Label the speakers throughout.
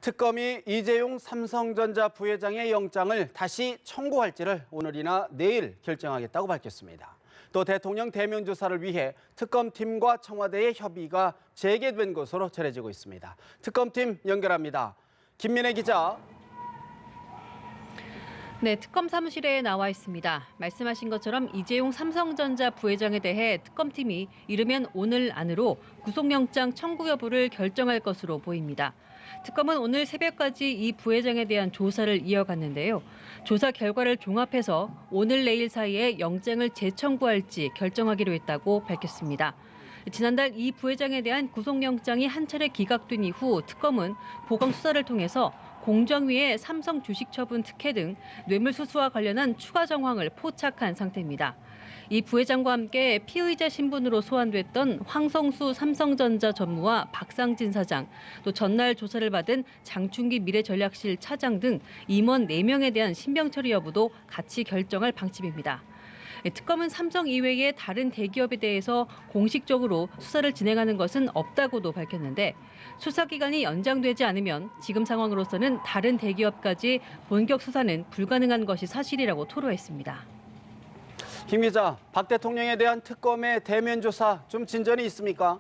Speaker 1: 특검이 이재용 삼성전자 부회장의 영장을 다시 청구할지를 오늘이나 내일 결정하겠다고 밝혔습니다. 또 대통령 대면 조사를 위해 특검팀과 청와대의 협의가 재개된 것으로 전해지고 있습니다. 특검팀 연결합니다. 김민혜 기자.
Speaker 2: 네, 특검 사무실에 나와 있습니다. 말씀하신 것처럼 이재용 삼성전자 부회장에 대해 특검팀이 이르면 오늘 안으로 구속영장 청구 여부를 결정할 것으로 보입니다. 특검은 오늘 새벽까지 이 부회장에 대한 조사를 이어갔는데요. 조사 결과를 종합해서 오늘 내일 사이에 영장을 재청구할지 결정하기로 했다고 밝혔습니다. 지난달 이 부회장에 대한 구속영장이 한 차례 기각된 이후 특검은 보강 수사를 통해서 공정위의 삼성 주식처분 특혜 등 뇌물수수와 관련한 추가 정황을 포착한 상태입니다. 이 부회장과 함께 피의자 신분으로 소환됐던 황성수 삼성전자 전무와 박상진 사장, 또 전날 조사를 받은 장충기 미래전략실 차장 등 임원 4명에 대한 신병 처리 여부도 같이 결정할 방침입니다. 특검은 삼성 이외의 다른 대기업에 대해서 공식적으로 수사를 진행하는 것은 없다고도 밝혔는데 수사기간이 연장되지 않으면 지금 상황으로서는 다른 대기업까지 본격 수사는 불가능한 것이 사실이라고 토로했습니다.
Speaker 1: 김 기자, 박 대통령에 대한 특검의 대면 조사 좀 진전이 있습니까?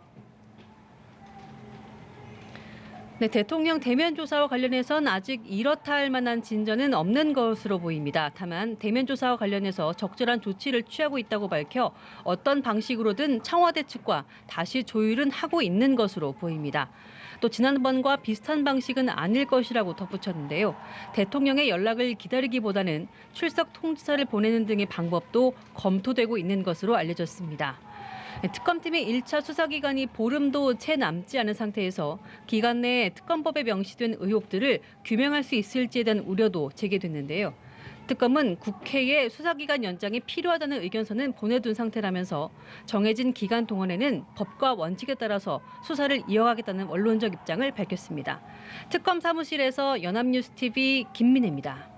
Speaker 2: 네, 대통령 대면 조사와 관련해선 아직 이렇다 할 만한 진전은 없는 것으로 보입니다. 다만 대면 조사와 관련해서 적절한 조치를 취하고 있다고 밝혀 어떤 방식으로든 청와대 측과 다시 조율은 하고 있는 것으로 보입니다. 또 지난번과 비슷한 방식은 아닐 것이라고 덧붙였는데요. 대통령의 연락을 기다리기보다는 출석 통지서를 보내는 등의 방법도 검토되고 있는 것으로 알려졌습니다. 특검팀의 1차 수사 기간이 보름도 채 남지 않은 상태에서 기간 내에 특검법에 명시된 의혹들을 규명할 수 있을지에 대한 우려도 제기됐는데요. 특검은 국회에 수사기간 연장이 필요하다는 의견서는 보내둔 상태라면서 정해진 기간 동안에는 법과 원칙에 따라서 수사를 이어가겠다는 원론적 입장을 밝혔습니다. 특검 사무실에서 연합뉴스TV 김민혜입니다.